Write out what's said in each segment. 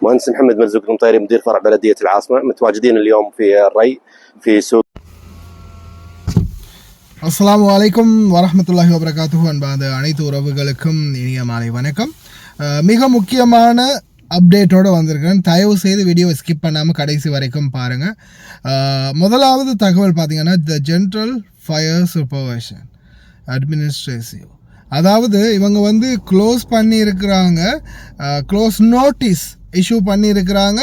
مهندس محمد مرزوق المطيري مدير فرع بلدية العاصمة. متواجدين اليوم في الري في سوق. அஸ்ஸலாமு அலைக்கும் வரஹ்மத்துல்லாஹி வபரகாத்துஹு. அன்பான அனைத்து உறவுகளுக்கும் இனிய மாலை வணக்கம். மிக முக்கியமான அப்டேட்டோடு வந்திருக்கிறேன். தயவு செய்து வீடியோவை ஸ்கிப் பண்ணாமல் கடைசி வரைக்கும் பாருங்கள். முதலாவது தகவல் பார்த்தீங்கன்னா, the general fire supervision administrative, அதாவது இவங்க க்ளோஸ் பண்ணியிருக்கிறாங்க, க்ளோஸ் நோட்டீஸ் இஷ்யூ பண்ணியிருக்கிறாங்க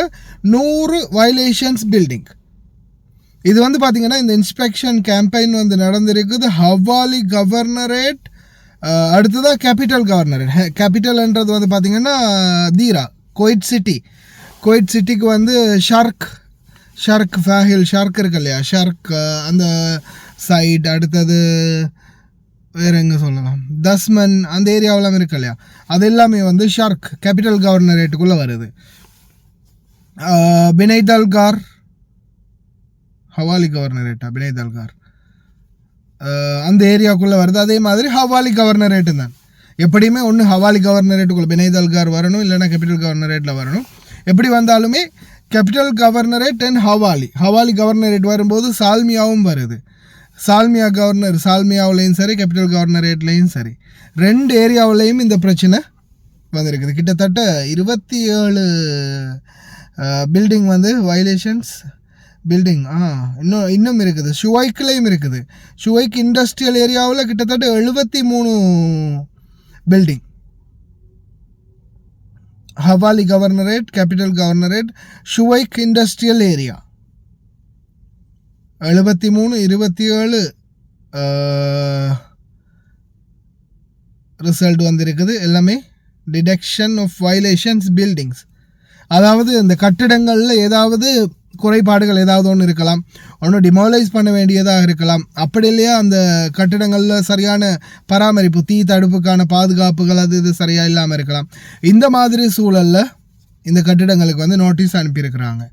100 வயலேஷன்ஸ் பில்டிங். இது பார்த்தீங்கன்னா இந்த இன்ஸ்பெக்ஷன் கேம்பெயின் நடந்திருக்குது ஹவாலி கவர்னரேட், அடுத்ததாக கேபிட்டல் கவர்னரேட். கேபிட்டல்ன்றது பார்த்தீங்கன்னா தீரா, குவைட் சிட்டிக்கு ஷர்க் ஃபேஹில் ஷர்க் இருக்கு இல்லையா, ஷர்க் அந்த சைட், அடுத்தது வேறு எங்கே சொல்லலாம், தஸ்மன் அந்த ஏரியாவெல்லாம் இருக்கு இல்லையா, அது எல்லாமே ஷர்க் கேபிட்டல் கவர்னரேட்டுக்குள்ளே வருது. பினைதல்கார் ஹவாலி கவர்னரேட்டா, பினைதல்கார் அந்த ஏரியாவுக்குள்ளே வருது. அதே மாதிரி ஹவாலி கவர்னரேட்டு தான். எப்படியுமே ஒன்று ஹவாலி கவர்னரேட்டுக்குள்ளே பினைதல்கார் வரணும், இல்லைனா கேபிட்டல் கவர்னரேட்டில் வரணும். எப்படி வந்தாலுமே capital governorate and Hawalli governorate வரும்போது சால்மியாவும் வருது. சால்மியாவிலையும் சரி, கேபிட்டல் கவர்னரேட்லேயும் சரி, 2 ஏரியாவிலையும் இந்த பிரச்சனை வந்திருக்குது. கிட்டத்தட்ட 27 பில்டிங் வயலேஷன்ஸ் பில்டிங் இன்னும் இருக்குது. ஷுவைக்லேயும் இருக்குது. ஷுவைக் இண்டஸ்ட்ரியல் ஏரியாவில் கிட்டத்தட்ட 73 building. Hawalli governorate, capital governorate, Shuwaikh industrial area 73, 27 result வந்திருக்குது. எல்லாமே டிடெக்ஷன் ஆஃப் வயலேஷன்ஸ் பில்டிங்ஸ். அதாவது இந்த கட்டிடங்களில் ஏதாவது குறைபாடுகள் ஏதாவது ஒன்று இருக்கலாம், ஒன்று டிமாலைஸ் பண்ண வேண்டியதாக இருக்கலாம், அப்படி இல்லையா அந்த கட்டிடங்களில் சரியான பராமரிப்பு, தீ தடுப்புக்கான பாதுகாப்புகள் இது சரியாக இல்லாமல் இருக்கலாம். இந்த மாதிரி சூழலில் இந்த கட்டிடங்களுக்கு நோட்டீஸ் அனுப்பியிருக்கிறாங்க.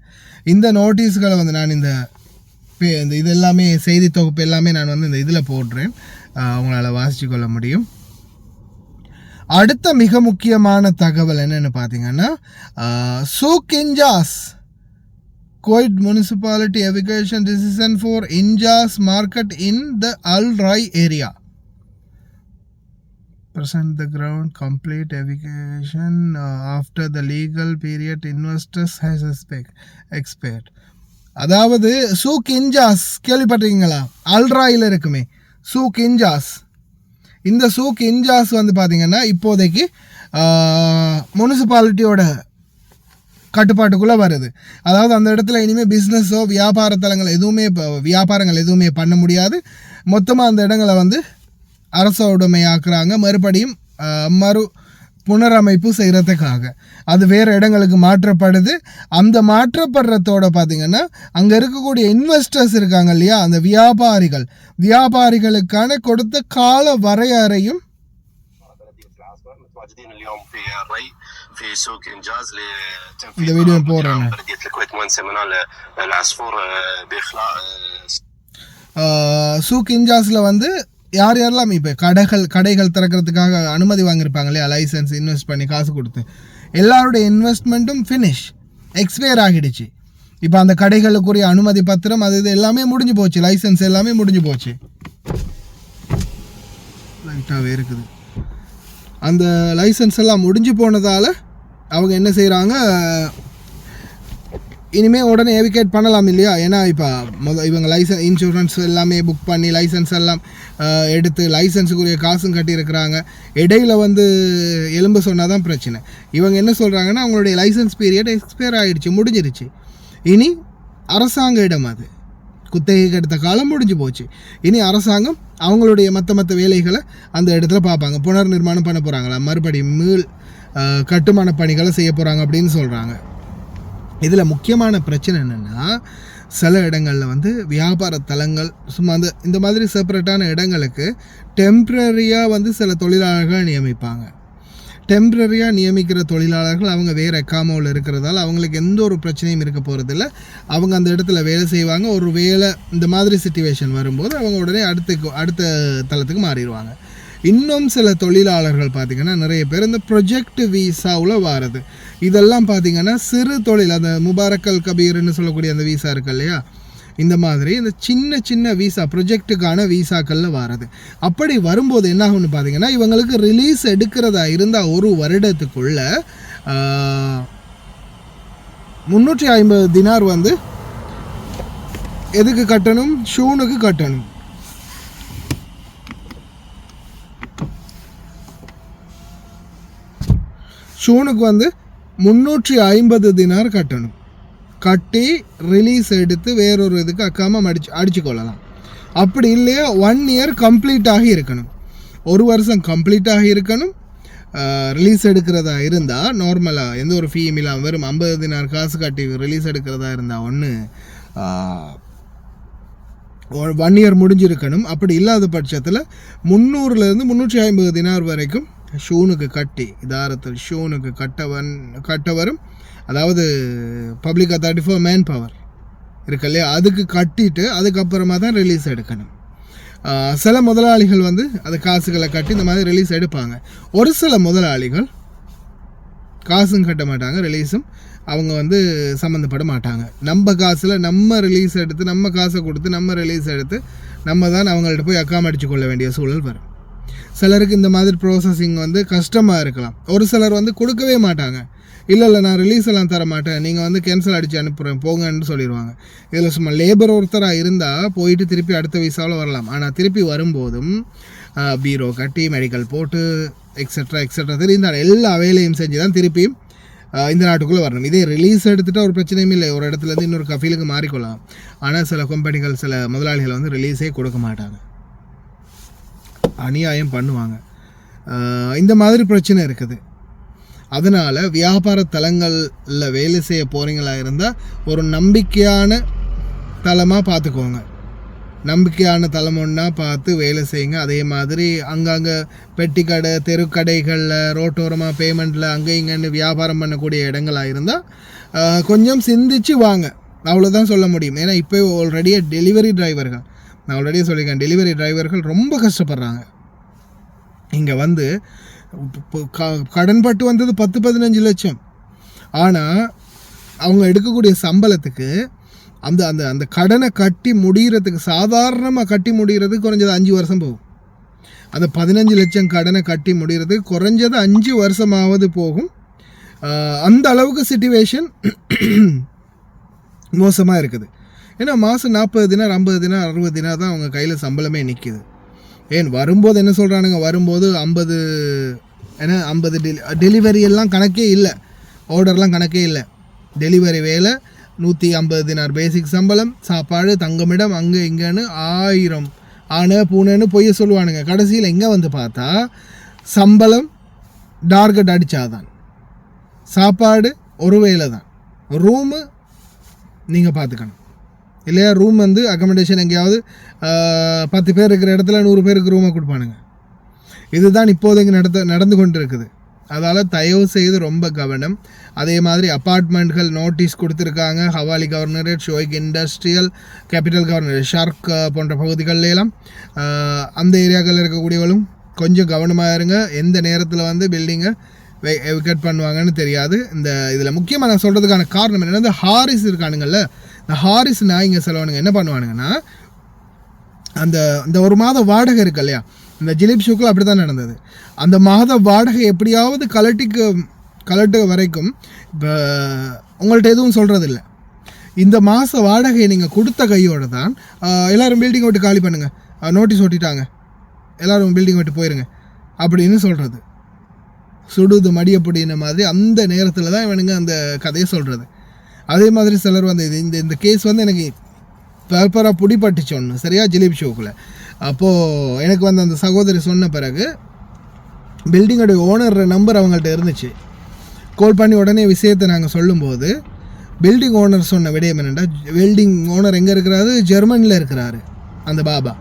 இந்த நோட்டீஸ்களை நான் இந்த இது எல்லாமே செய்தி தொகுப்பு எல்லாமே நான் இந்த இதில் போடுறேன், அவங்களால் வாசித்து கொள்ள முடியும். அடுத்த மிக முக்கியமான தகவல் என்னென்னு பார்த்தீங்கன்னா, souk இன்ஜாஸ் Kuwait municipality evacuation decision for Injas market in the Al Rai area. Present the ground complete evacuation after the legal period investors has expired. அதாவது சூக் இன்ஜாஸ் கேள்விப்பட்டிருக்கீங்களா? அல்ராயில் இருக்குமே சூக் இன்ஜாஸ். இந்த சூக் இன்ஜாஸ் பார்த்தீங்கன்னா இப்போதைக்கு முனிசிபாலிட்டியோட கட்டுப்பாட்டுக்குள்ளே வருது. அதாவது அந்த இடத்துல இனிமேல் பிஸ்னஸோ வியாபாரங்கள் எதுவுமே பண்ண முடியாது. மொத்தமாக அந்த இடங்களை அரச உடைமையாக்குறாங்க, மறுபடியும் புனரமைப்பு செய்கிறதுக்காக. அது வேறு இடங்களுக்கு மாற்றப்படுது. அந்த மாற்றப்படுறதோட பார்த்திங்கன்னா அங்கே இருக்கக்கூடிய இன்வெஸ்டர்ஸ் இருக்காங்க இல்லையா, அந்த வியாபாரிகளுக்கான கொடுத்த கால வரையறையும் في سوق إنجاز لتنفيذ بلدية الكويت مهندس منال العصفور بإخلاء சூக் இன்ஜாஸில் யார் யாரெல்லாம் இப்போ கடைகள் திறக்கிறதுக்காக அனுமதி வாங்கியிருப்பாங்க இல்லையா, லைசன்ஸ் இன்வெஸ்ட் பண்ணி காசு கொடுத்து, எல்லாருடைய இன்வெஸ்ட்மெண்ட்டும் எக்ஸ்பயர் ஆகிடுச்சு. இப்போ அந்த கடைகளுக்குரிய அனுமதி பத்திரம் அது இது எல்லாமே முடிஞ்சு போச்சு, லைசன்ஸ் எல்லாமே முடிஞ்சு போச்சு. லைட்டாகவே இருக்குது. அந்த லைசன்ஸ் எல்லாம் முடிஞ்சு போனதால் அவங்க என்ன செய்கிறாங்க, இனிமேல் உடனே எவிகேட் பண்ணலாம் இல்லையா. ஏன்னா இப்போ இவங்க இன்சூரன்ஸ் எல்லாமே புக் பண்ணி லைசன்ஸ் எல்லாம் எடுத்து லைசன்ஸுக்குரிய காசும் கட்டியிருக்கிறாங்க. இடையில் எலும்பு சொன்னால் தான் பிரச்சனை. இவங்க என்ன சொல்கிறாங்கன்னா, அவங்களுடைய லைசன்ஸ் பீரியட் எக்ஸ்பயர் ஆகிடுச்சு, முடிஞ்சிருச்சு. இனி அரசாங்க இடம், அது குத்தகைக்கு எடுத்த காலம் முடிஞ்சு போச்சு. இனி அரசாங்கம் அவங்களுடைய மற்ற வேலைகளை அந்த இடத்துல பார்ப்பாங்க. புனர் நிர்மாணம் பண்ண போகிறாங்களா, மறுபடியும் கட்டுமான பணிகளை செய்ய போகிறாங்க அப்படின்னு சொல்கிறாங்க. இதில் முக்கியமான பிரச்சனை என்னென்னா, சில இடங்களில் வியாபார தலங்கள் சும்மா இந்த மாதிரி செப்பரேட்டான இடங்களுக்கு டெம்ப்ரரியாக சில தொழிலாளர்கள் நியமிப்பாங்க. டெம்ப்ரரியாக நியமிக்கிற தொழிலாளர்கள் அவங்க வேறு எக்காமோவில் இருக்கிறதால அவங்களுக்கு எந்த ஒரு பிரச்சனையும் இருக்க போகிறதில்ல. அவங்க அந்த இடத்துல வேலை செய்வாங்க. ஒரு வேலை இந்த மாதிரி சிச்சுவேஷன் வரும்போது அவங்க உடனே அடுத்த தளத்துக்கு மாறிடுவாங்க. இன்னும் சில தொழிலாளர்கள் பார்த்திங்கன்னா நிறைய பேர் இந்த ப்ரொஜெக்ட் வீசாவில் வாரது. இதெல்லாம் பார்த்திங்கன்னா சிறு தொழில், அந்த முபாரக்கல் கபீர்னு சொல்லக்கூடிய அந்த வீசா இருக்கு இல்லையா, இந்த மாதிரி இந்த சின்ன சின்ன வீசா ப்ரொஜெக்டுக்கான வீசாக்களில் வாரது. அப்படி வரும்போது என்ன ஆகும்னு பார்த்தீங்கன்னா, இவங்களுக்கு ரிலீஸ் எடுக்கிறதா இருந்தால் ஒரு வருடத்துக்குள்ள 350 தினார் வந்து எதுக்கு கட்டணும்? ஷூனுக்கு கட்டணும். ஷூனுக்கு வந்து 350 தினார் கட்டணும். கட்டி ரிலீஸ் எடுத்து வேறொரு இதுக்கு அக்காமல் அடிச்சு கொள்ளலாம். அப்படி இல்லையா 1 இயர் கம்ப்ளீட்டாகி இருக்கணும், 1 வருஷம் கம்ப்ளீட்டாகி இருக்கணும். ரிலீஸ் எடுக்கிறதா இருந்தால் நார்மலாக எந்த ஒரு ஃபீம் இல்லாமல் வெறும் 50 தினார் காசு கட்டி ரிலீஸ் எடுக்கிறதா இருந்தால் 1 இயர் முடிஞ்சிருக்கணும். அப்படி இல்லாத பட்சத்தில் 300லேருந்து 350 தினார் வரைக்கும் ஷூனுக்கு கட்டி இதாரத்தில் ஷூனுக்கு கட்ட வரும். அதாவது public authority for man power இருக்கு இல்லையா, அதுக்கு கட்டிட்டு அதுக்கப்புறமா தான் ரிலீஸ் எடுக்கணும். சில முதலாளிகள் வந்து அது காசுகளை கட்டி இந்த மாதிரி ரிலீஸ் எடுப்பாங்க. ஒரு சில முதலாளிகள் காசும் கட்ட மாட்டாங்க, ரிலீஸும் அவங்க வந்து சம்மந்தப்பட மாட்டாங்க. நம்ம காசில் நம்ம ரிலீஸ் எடுத்து நம்ம காசை கொடுத்து நம்ம ரிலீஸ் எடுத்து நம்ம தான் அவங்கள்ட்ட போய் அக்காம் அடித்து கொள்ள வேண்டிய சூழல் வரும். சிலருக்கு இந்த மாதிரி ப்ராசஸிங் வந்து கஷ்டமாக இருக்கலாம். ஒரு சிலர் வந்து கொடுக்கவே மாட்டாங்க. இல்லை நான் ரிலீஸ் எல்லாம் தர மாட்டேன், நீங்கள் வந்து கேன்சல் அடித்து அனுப்புகிறேன் போங்கன்னு சொல்லிடுவாங்க. இதில் சும்மா லேபர் ஒருத்தராக இருந்தால் போயிட்டு திருப்பி அடுத்த விசாவில் வரலாம். ஆனால் திருப்பி வரும்போதும் பீரோ கட்டி மெடிக்கல் போட்டு எக்ஸெட்ரா தெரிந்தால் எல்லா வேலையும் செஞ்சு தான் திருப்பியும் இந்த நாட்டுக்குள்ளே வரணும். இதே ரிலீஸ் எடுத்துகிட்டு ஒரு பிரச்சனையும் இல்லை, ஒரு இடத்துலேருந்து இன்னொரு கஃபீலுக்கு மாறிக்கொள்ளலாம். ஆனால் சில கம்பெனிகள் சில முதலாளிகள் வந்து ரிலீஸே கொடுக்க மாட்டாங்க, அநியாயம் பண்ணுவாங்க. இந்த மாதிரி பிரச்சனை இருக்குது. அதனால் வியாபார தலங்களில் வேலை செய்ய போகிறீங்களா இருந்தால் ஒரு நம்பிக்கையான தலமாக பார்த்துக்கோங்க. நம்பிக்கையான தலம் ஒன்றா பார்த்து வேலை செய்யுங்க. அதே மாதிரி அங்கங்கே பெட்டி கடை தெருக்கடைகளில் ரோட்டோரமாக பேமெண்ட்டில் அங்கே இங்கேன்னு வியாபாரம் பண்ணக்கூடிய இடங்களாக இருந்தால் கொஞ்சம் சிந்திச்சு வாங்க, அவ்வளோதான் சொல்ல முடியும். ஏன்னா இப்போ ஆல்ரெடியே டெலிவரி டிரைவர்கள், நான் ஆல்ரெடியே சொல்லியிருக்கேன், டெலிவரி டிரைவர்கள் ரொம்ப கஷ்டப்படுறாங்க. இங்கே வந்து கடன்பட்டு வந்தது 10-15 லட்சம். ஆனால் அவங்க எடுக்கக்கூடிய சம்பளத்துக்கு அந்த அந்த அந்த கடனை கட்டி முடிகிறதுக்கு, சாதாரணமாக கட்டி முடிகிறதுக்கு குறைஞ்சது 5 வருஷம் போகும். அந்த 15 லட்சம் கடனை கட்டி முடிகிறதுக்கு குறைஞ்சது 5 வருஷமாவது போகும். அந்த அளவுக்கு சிச்சுவேஷன் மோசமாக இருக்குது. ஏன்னா மாதம் 40 தினார் 50 தினார் 60 தினார் தான் அவங்க கையில் சம்பளமே நிற்கிது. ஏன் வரும்போது என்ன சொல்கிறானுங்க, வரும்போது 50 டெலிவரி எல்லாம் கணக்கே இல்லை, ஆர்டர்லாம் கணக்கே இல்லை. டெலிவரி வேலை 150 தினார் பேசிக் சம்பளம், சாப்பாடு, தங்கமிடம், அங்கே இங்கேன்னு 1000 ஆனை பூனைன்னு பொய்ய சொல்லுவானுங்க. கடைசியில் எங்கே வந்து பார்த்தா சம்பளம் டார்கெட் அடித்தாதான், சாப்பாடு ஒரு வேலை தான், ரூமு நீங்கள் பார்த்துக்கணும் இல்லையா. ரூம் வந்து அக்கமடேஷன் எங்கேயாவது 10 பேர் இருக்கிற இடத்துல 100 பேருக்கு ரூமை கொடுப்பானுங்க. இதுதான் இப்போதைக்கு நடந்து கொண்டு இருக்குது. அதால் தயவு செய்து ரொம்ப கவனம். அதே மாதிரி அப்பார்ட்மெண்ட்கள் நோட்டீஸ் கொடுத்துருக்காங்க. Hawalli governorate, Shuwaikh industrial, capital governorate, Sharq போன்ற பகுதிகளிலாம் அந்த ஏரியாக்களில் இருக்கக்கூடியவங்களும் கொஞ்சம் கவனமாக இருங்க. எந்த நேரத்தில் வந்து பில்டிங்கை விக்கெட் பண்ணுவாங்கன்னு தெரியாது. இந்த இதில் முக்கியமாக நான் சொல்கிறதுக்கான காரணம் என்னென்னா, இந்த ஹாரிஸ் இருக்கானுங்கள்ல, இந்த ஹாரிஸ் நாய்ங்க செலவானுங்க என்ன பண்ணுவானுங்கன்னா, அந்த ஒரு மாத வாடகை இருக்கு இல்லையா, இந்த ஜிலிப் ஷூக்கில் அப்படி தான் நடந்தது. அந்த மாத வாடகை எப்படியாவது கலட்டு வரைக்கும் இப்போ உங்கள்கிட்ட எதுவும் சொல்கிறதில்ல. இந்த மாத வாடகையை நீங்கள் கொடுத்த கையோடு தான் எல்லோரும் பில்டிங் விட்டு காலி பண்ணுங்கள், நோட்டீஸ் ஒட்டிட்டாங்க, எல்லோரும் பில்டிங் விட்டு போயிருங்க அப்படின்னு சொல்கிறது. சுடுது மடியப்படின மாதிரி அந்த நேரத்தில் தான் இவனுங்க அந்த கதையை சொல்கிறது. அதே மாதிரி சிலர் வந்து இந்த கேஸ் வந்து எனக்கு பேப்பராக பிடிப்பட்டுச்சு ஒன்று சரியா, ஜிலிப் ஷோக்கில். அப்போது எனக்கு வந்து அந்த சகோதரி சொன்ன பிறகு பில்டிங்கோடைய ஓனர் நம்பர் அவங்கள்ட்ட இருந்துச்சு. கால் பண்ணி உடனே விஷயத்தை நாங்கள் சொல்லும்போது பில்டிங் ஓனர் சொன்ன விடயம் என்னென்னா, பில்டிங் ஓனர் எங்கே இருக்கிறாரு, ஜெர்மனியில் இருக்கிறாரு அந்த பாபா.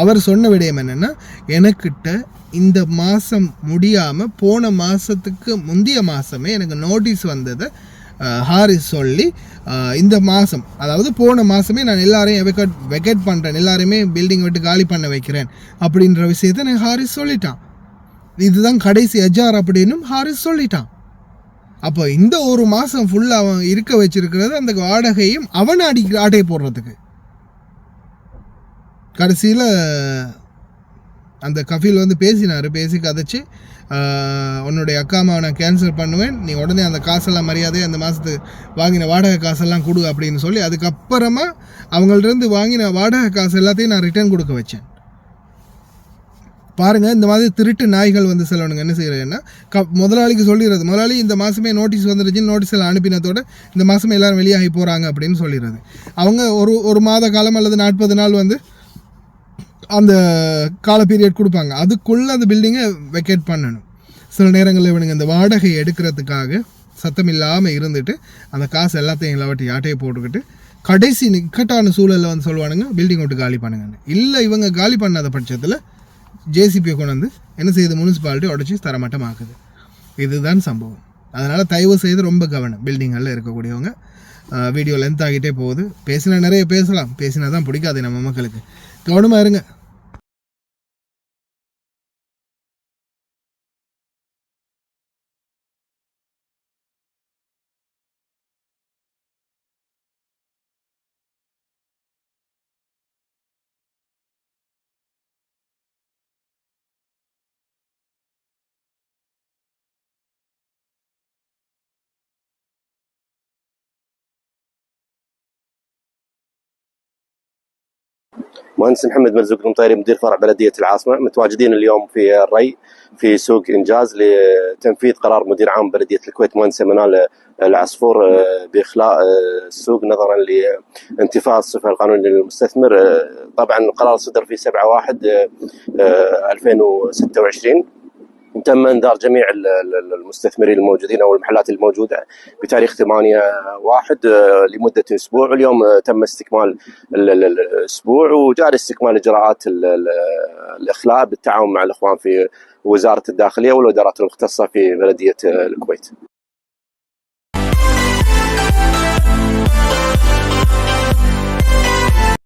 அவர் சொன்ன விடயம் என்னென்னா, எனக்கிட்ட இந்த மாதம் முடியாமல் போன மாதத்துக்கு முந்தைய மாதமே எனக்கு நோட்டீஸ் வந்ததை ஹாரிஸ் சொல்லி இந்த மாதம், அதாவது போன மாதமே நான் எல்லாரையும் வெக்கேட் பண்ணுறேன், எல்லாரையுமே பில்டிங் விட்டு காலி பண்ண வைக்கிறேன் அப்படின்ற விஷயத்தை எனக்கு ஹாரிஸ் சொல்லிட்டான். இதுதான் கடைசி எஜார் அப்படின்னு ஹாரிஸ் சொல்லிட்டான். அப்போ இந்த ஒரு மாதம் ஃபுல்லாக அவன் இருக்க வச்சிருக்கிறது அந்த வாடகையும் அவனை ஆட்டை போடுறதுக்கு. கடைசியில் அந்த கஃபீல் வந்து பேசினார், பேசி கதைச்சு உன்னுடைய அக்காமாவை நான் கேன்சல் பண்ணுவேன், நீ உடனே அந்த காசெல்லாம் மரியாதையை அந்த மாதத்துக்கு வாங்கின வாடகை காசெல்லாம் கொடு அப்படின்னு சொல்லி அதுக்கப்புறமா அவங்கள்ட்ட வாங்கின வாடகை காசு எல்லாத்தையும் நான் ரிட்டர்ன் கொடுக்க வச்சேன். பாருங்கள், இந்த மாதிரி திருட்டு நாய்கள் வந்து சிலவனுங்க என்ன செய்கிறேன்னா முதலாளிக்கு சொல்லிடுறது, முதலாளி இந்த மாதமே நோட்டீஸ் வந்துருச்சுன்னு நோட்டீஸில் அனுப்பினதோட இந்த மாதமே எல்லோரும் வெளியாகி போகிறாங்க அப்படின்னு சொல்லிடுறது. அவங்க ஒரு மாத காலம் அல்லது 40 நாள் வந்து அந்த கால பீரியட் கொடுப்பாங்க, அதுக்குள்ளே அந்த பில்டிங்கை வெக்கேட் பண்ணணும். சில நேரங்களில் இவனுங்க இந்த வாடகை எடுக்கிறதுக்காக சத்தம் இல்லாமல் இருந்துட்டு அந்த காசு எல்லாத்தையும் இல்லாவட்டி ஆட்டையை போட்டுக்கிட்டு கடைசி நிக்கட்டான சூழலில் வந்து சொல்லுவானுங்க பில்டிங் விட்டு காலி பண்ணுங்கன்னு. இல்லை, இவங்க காலி பண்ணாத பட்சத்தில் ஜேசிபியை கொண்டு வந்து என்ன செய்யுது, முனிசிபாலிட்டி உடச்சி தரமட்டமாக்குது. இதுதான் சம்பவம். அதனால் தயவு செய்து ரொம்ப கவனம் பில்டிங்களில் இருக்கக்கூடியவங்க. வீடியோ லென்த் ஆகிட்டே போகுது, பேசினா நிறைய பேசலாம், பேசினா தான் பிடிக்காது நம்ம மக்களுக்கு. கவனமாக இருங்க. مهندس محمد مرزوق المطيري مدير فرع بلدية العاصمة، متواجدين اليوم في الري في سوق إنجاز لتنفيذ قرار مدير عام بلدية الكويت مهندسة منال العصفور بإخلاء السوق نظرا لانتفاء الصفة القانونية للمستثمر. طبعا القرار صدر في 7/1/2026. تم انذار جميع المستثمرين الموجودين او المحلات الموجوده بتاريخ 8/1 لمده اسبوع، واليوم تم استكمال الاسبوع وجاري استكمال اجراءات الاخلاء بالتعاون مع الاخوان في وزاره الداخليه والادارات المختصه في بلديه الكويت.